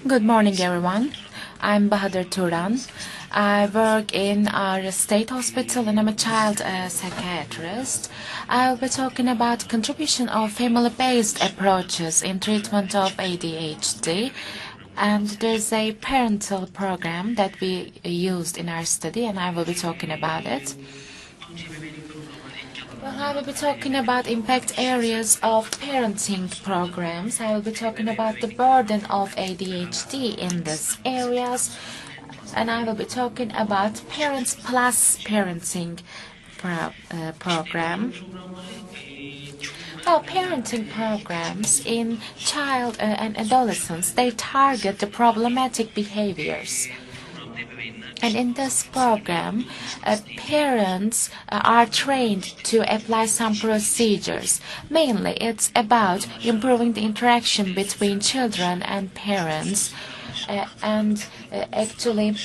Good morning, everyone. I'm Bahadır Turan. I work in our state hospital and I'm a child psychiatrist. I'll be talking about the contribution of family-based approaches in treatment of ADHD. And there's a parental program that we used in our study, and I will be talking about it. Well, I will be talking about impact areas of parenting programs. I will be talking about the burden of ADHD in these areas. And I will be talking about Parents Plus Parenting program. Well, parenting programs in child and adolescents, they target the problematic behaviors. And in this program, parents are trained to apply some procedures. Mainly, it's about improving the interaction between children and parents. Actually,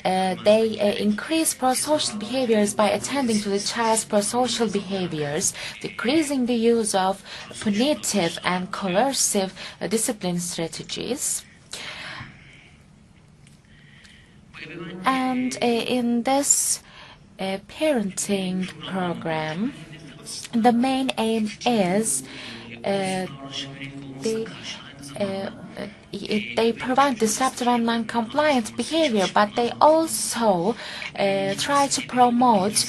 they increase prosocial behaviors by attending to the child's prosocial behaviors, decreasing the use of punitive and coercive discipline strategies. And in this parenting program, the main aim is they provide disruptive and non-compliant behavior, but they also try to promote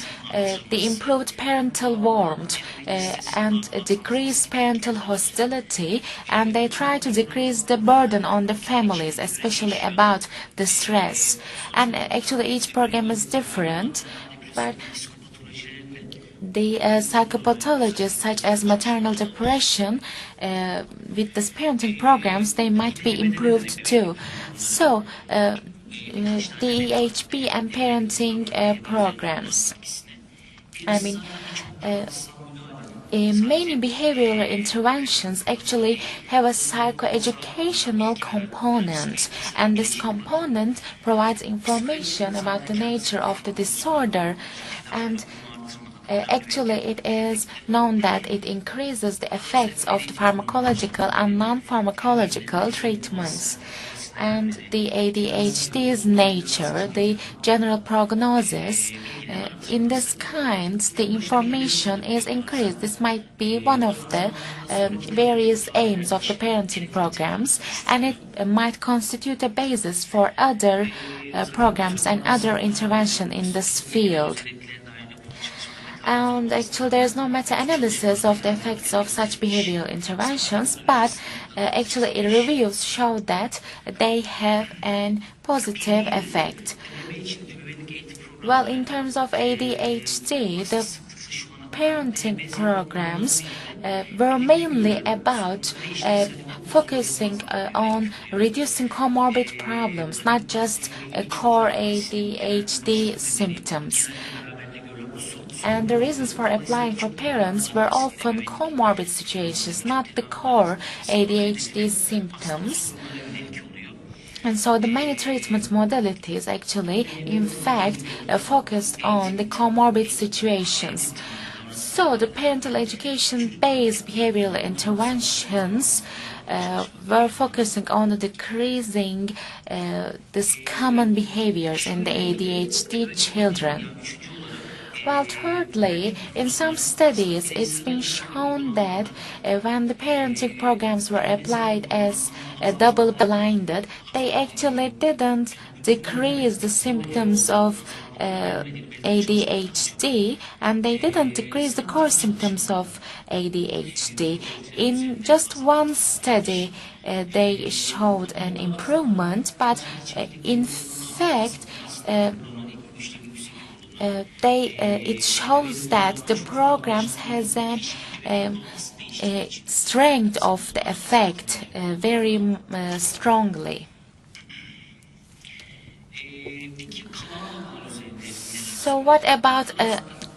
the improved parental warmth and decrease parental hostility, and they try to decrease the burden on the families, especially about the stress. And actually each program is different, but the psychopathologies such as maternal depression with these parenting programs, they might be improved too. So DEHP and parenting programs, many behavioral interventions actually have a psychoeducational component, and this component provides information about the nature of the disorder, and actually, it is known that it increases the effects of the pharmacological and non-pharmacological treatments. And the ADHD's nature, the general prognosis, in this kind, the information is increased. This might be one of the various aims of the parenting programs, and it might constitute a basis for other programs and other intervention in this field. And actually, there is no meta-analysis of the effects of such behavioral interventions, but actually, reviews show that they have a positive effect. Well, in terms of ADHD, the parenting programs were mainly about focusing on reducing comorbid problems, not just core ADHD symptoms. And the reasons for applying for parents were often comorbid situations, not the core ADHD symptoms. And so the many treatment modalities actually, in fact, focused on the comorbid situations. So the parental education-based behavioral interventions were focusing on decreasing these common behaviors in the ADHD children. Well, thirdly, in some studies, it's been shown that when the parenting programs were applied as double-blinded, they actually didn't decrease the symptoms of ADHD, and they didn't decrease the core symptoms of ADHD. In just one study, they showed an improvement, but in fact, it shows that the programs has a strength of the effect very strongly. So what about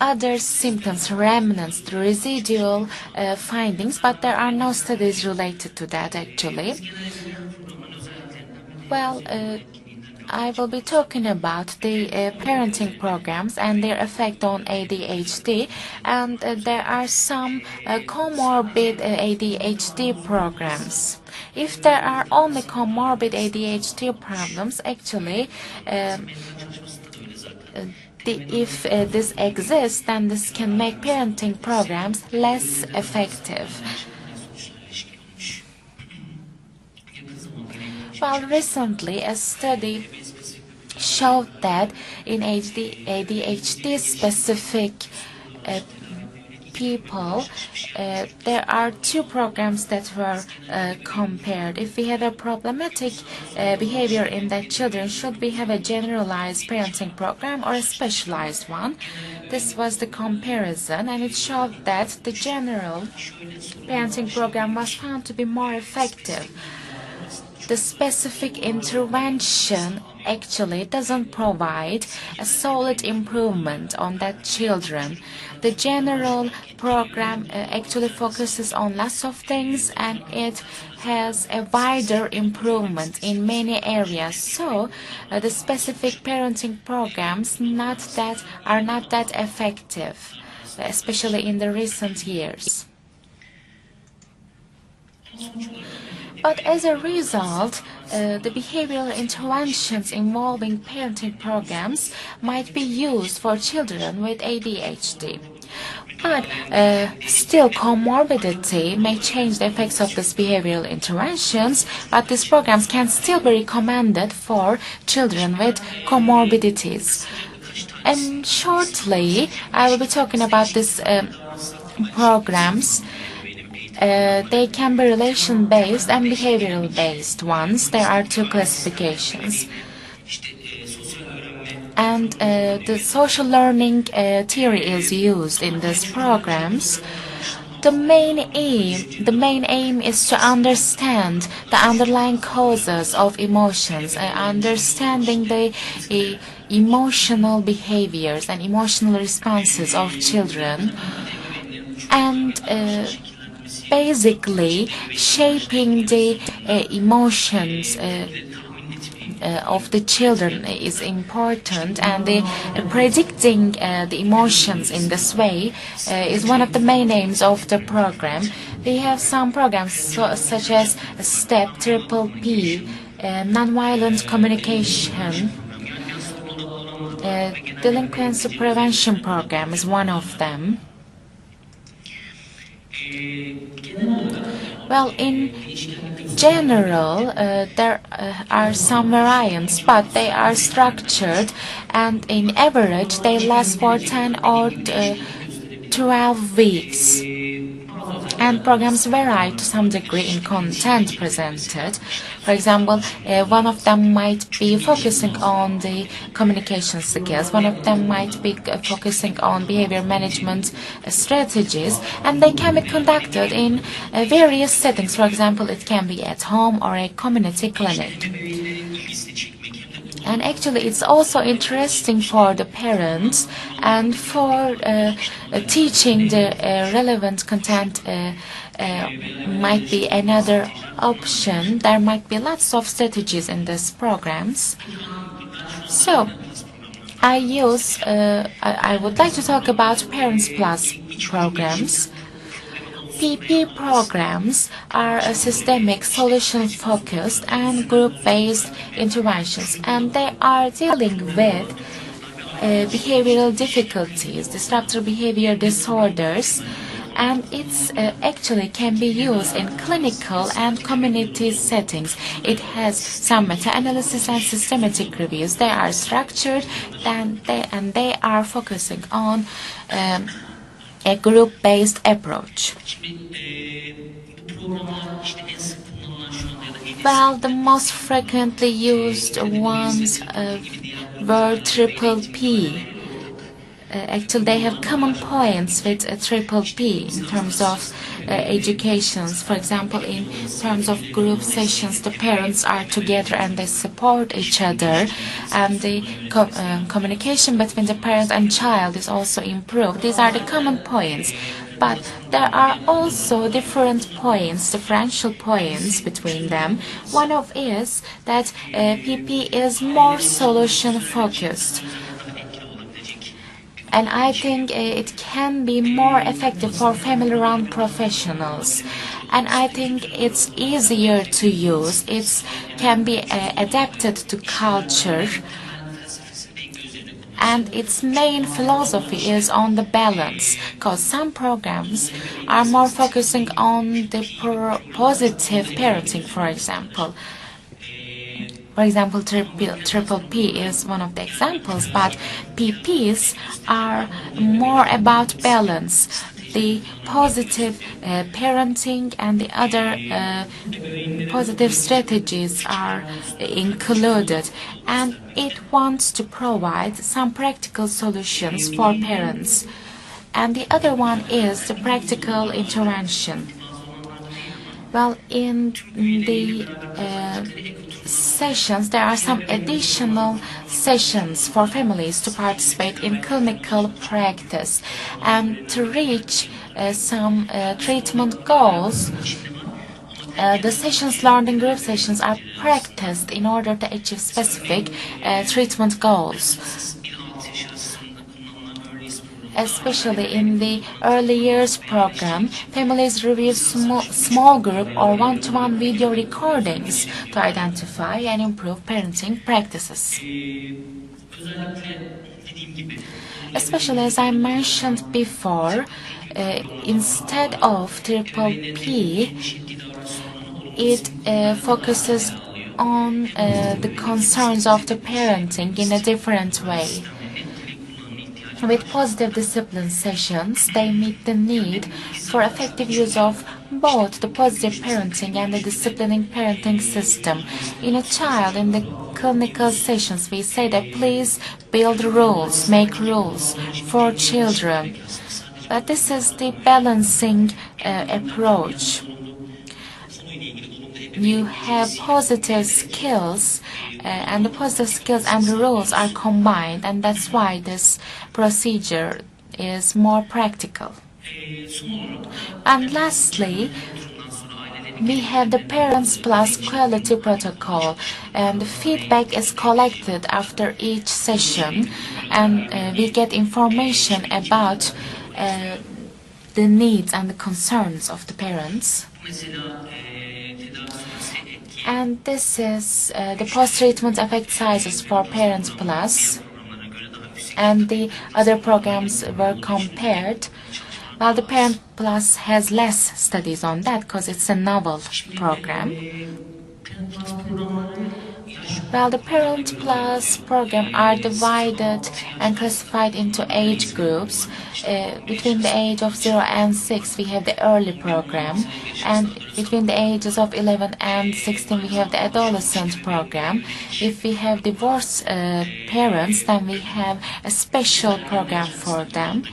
other symptoms, remnants, the residual findings? But there are no studies related to that actually. Well, I will be talking about the parenting programs and their effect on ADHD, and there are some comorbid ADHD programs. If there are only comorbid ADHD problems, actually, if this exists, then this can make parenting programs less effective. Well, recently a study showed that in ADHD-specific people, there are two programs that were compared. If we have a problematic behavior in the children, should we have a generalized parenting program or a specialized one? This was the comparison, and it showed that the general parenting program was found to be more effective. The specific intervention actually doesn't provide a solid improvement on that children. The general program actually focuses on lots of things, and it has a wider improvement in many areas. So the specific parenting programs are not that effective, especially in the recent years. But as a result, the behavioral interventions involving parenting programs might be used for children with ADHD. But still, comorbidity may change the effects of these behavioral interventions, but these programs can still be recommended for children with comorbidities. And shortly, I will be talking about these programs. They can be relation-based and behavioral-based ones. There are two classifications. And the social learning theory is used in these programs. The main aim is to understand the underlying causes of emotions, understanding the emotional behaviors and emotional responses of children, and basically shaping the emotions of the children is important, and predicting the emotions in this way is one of the main aims of the program. We have some programs such as STEP, PPP, nonviolent communication. Delinquency prevention program is one of them. Well, in general, there are some variants, but they are structured, and in average, they last for 10 or 12 weeks. And programs vary to some degree in content presented. For example, one of them might be focusing on the communication skills, one of them might be focusing on behavior management strategies, and they can be conducted in various settings. For example, it can be at home or a community clinic. And actually, it's also interesting for the parents and for teaching the relevant content might be another option. There might be lots of strategies in these programs. So, I would like to talk about Parents Plus programs. PP programs are systemic, solution-focused, and group-based interventions, and they are dealing with behavioral difficulties, disruptive behavior disorders, and it's actually can be used in clinical and community settings. It has some meta-analysis and systematic reviews. They are structured, and they are focusing on a group-based approach. Well, the most frequently used ones were PPP. Actually, they have common points with PPP in terms of educations. For example, in terms of group sessions, the parents are together and they support each other, and the communication between the parent and child is also improved. These are the common points. But there are also differential points between them. One of is that PP is more solution focused. And I think it can be more effective for family-run professionals. And I think it's easier to use. It can be adapted to culture. And its main philosophy is on the balance, because some programs are more focusing on the positive parenting, for example. For example, triple P is one of the examples, but PPs are more about balance. The positive parenting and the other positive strategies are included, and it wants to provide some practical solutions for parents. And the other one is the practical intervention. Well, in the sessions, there are some additional sessions for families to participate in clinical practice and to reach some treatment goals. The sessions, learning group sessions, are practiced in order to achieve specific treatment goals. Especially in the early years program, families review small group or one-to-one video recordings to identify and improve parenting practices. Especially as I mentioned before, instead of triple P, it focuses on the concerns of the parenting in a different way. With positive discipline sessions, they meet the need for effective use of both the positive parenting and the disciplining parenting system. In a child, in the clinical sessions, we say that please build rules, make rules for children. But this is the balancing approach. You have positive skills, and the positive skills and the rules are combined, and that's why this procedure is more practical. And lastly, we have the Parents Plus Quality Protocol, and the feedback is collected after each session, and we get information about the needs and the concerns of the parents. And this is the post-treatment effect sizes for Parents Plus, and the other programs were compared. Well, the Parent Plus has less studies on that because it's a novel program. Well, the Parent Plus program are divided and classified into age groups. Between the age of 0 and 6, we have the early program, and between the ages of 11 and 16, we have the adolescent program. If we have divorced parents, then we have a special program for them.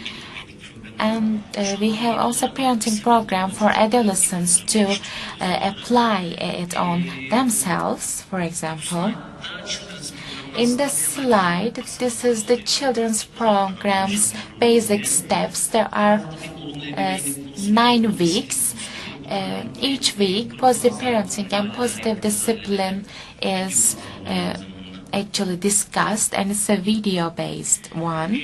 And we have also a parenting program for adolescents to apply it on themselves, for example. In this slide, this is the children's program's basic steps. There are 9 weeks. Each week, positive parenting and positive discipline is actually discussed, and it's a video-based one.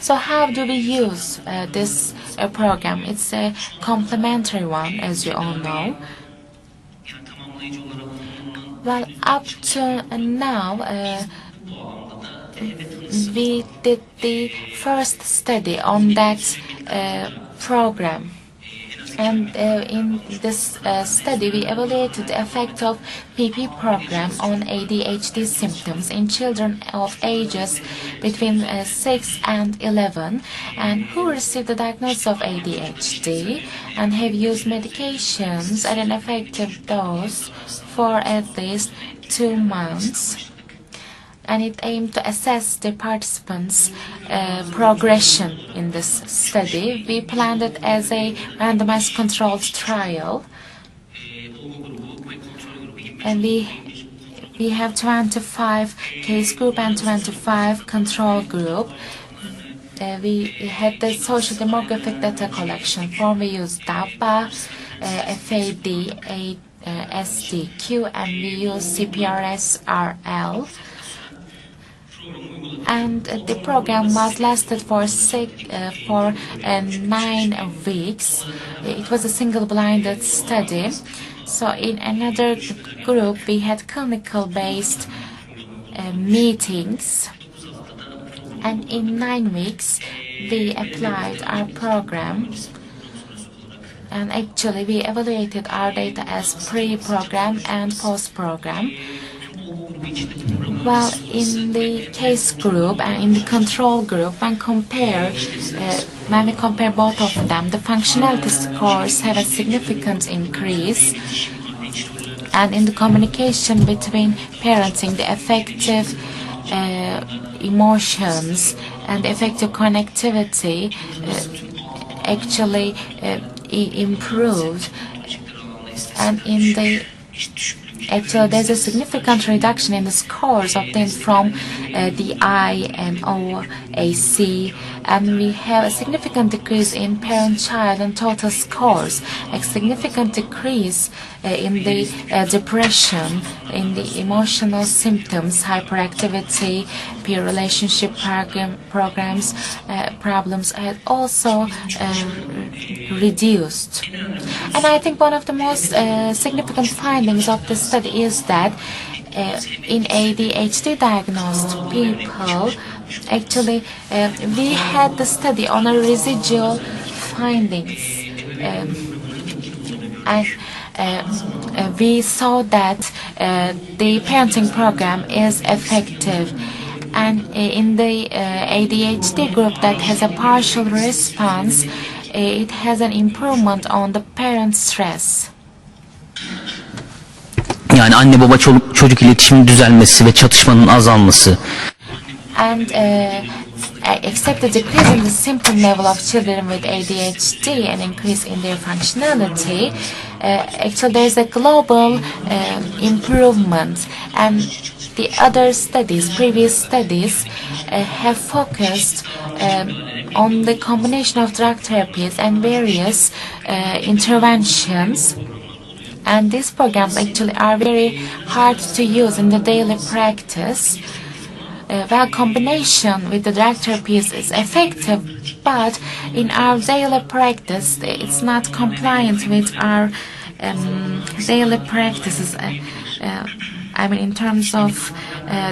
So how do we use this program? It's a complementary one, as you all know. Well, up to now, we did the first study on that program. And in this study, we evaluated the effect of PP program on ADHD symptoms in children of ages between 6 and 11, and who received the diagnosis of ADHD and have used medications at an effective dose for at least 2 months. And it aimed to assess the participants' progression in this study. We planned it as a randomized controlled trial. And we have 25 case group and 25 control group. We had the social demographic data collection form. We used DAPA, FAD, SDQ, and we used CPRS-RL. and the program was lasted for 9 weeks. It was a single-blinded study. So in another group, we had clinical-based meetings, and in 9 weeks, we applied our program. And actually, we evaluated our data as pre-program and post-program. Well, in the case group and in the control group, when we compare both of them, the functionality scores have a significant increase. And in the communication between parenting, the effective emotions and effective connectivity actually improved. And in the actually, there's a significant reduction in the scores obtained from the INOAC, and we have a significant decrease in parent-child and total scores, a significant decrease in the depression, in the emotional symptoms, hyperactivity, peer relationship problems had also reduced. And I think one of the most significant findings of the study is that in ADHD diagnosed people, actually we had the study on a residual findings, and we saw that the parenting program is effective. And in the ADHD group that has a partial response, it has an improvement on the parent stress. Yani anne baba çocuk iletişiminin düzelmesi ve çatışmanın azalması. And except the decrease in the symptom level of children with ADHD and increase in their functionality, actually there is a global improvement. And the other studies, previous studies, have focused on the combination of drug therapies and various interventions. And these programs actually are very hard to use in the daily practice. While combination with the drug therapies is effective, but in our daily practice, it's not compliant with our daily practices. I mean, in terms of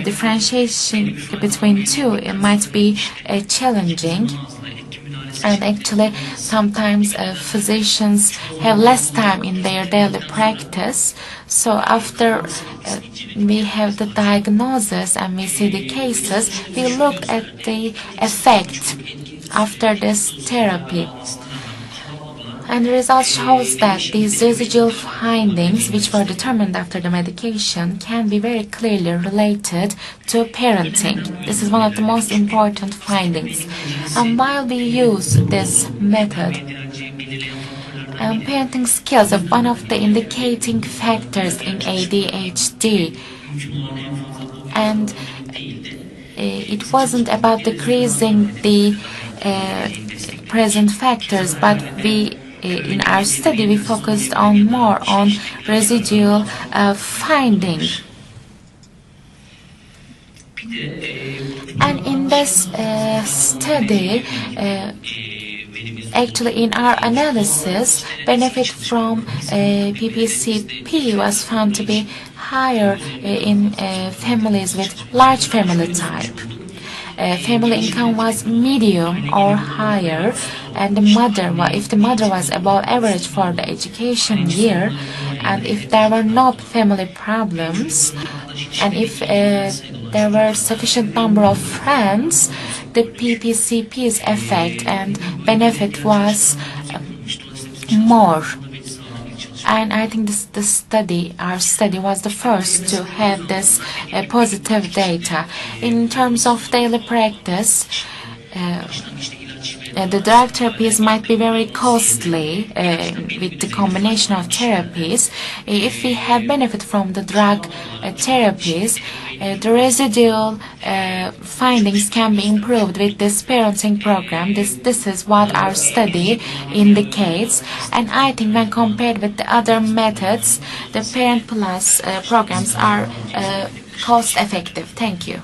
differentiation between two, it might be challenging. And actually, sometimes physicians have less time in their daily practice. So after we have the diagnosis and we see the cases, we look at the effect after this therapy. And the result shows that these residual findings, which were determined after the medication, can be very clearly related to parenting. This is one of the most important findings. And while we use this method, parenting skills are one of the indicating factors in ADHD. And it wasn't about decreasing the present factors, but in our study, we focused more on residual finding. And in this study, actually in our analysis, benefit from PPCP was found to be higher in families with large family type. Family income was medium or higher, and if the mother was above average for the education year, and if there were no family problems, and if there were sufficient number of friends, the PPCP's effect and benefit was more. And I think our study was the first to have this positive data. In terms of daily practice, the drug therapies might be very costly with the combination of therapies. If we have benefit from the drug therapies, the residual findings can be improved with this parenting program. This is what our study indicates. And I think when compared with the other methods, the Parent Plus programs are cost effective. Thank you.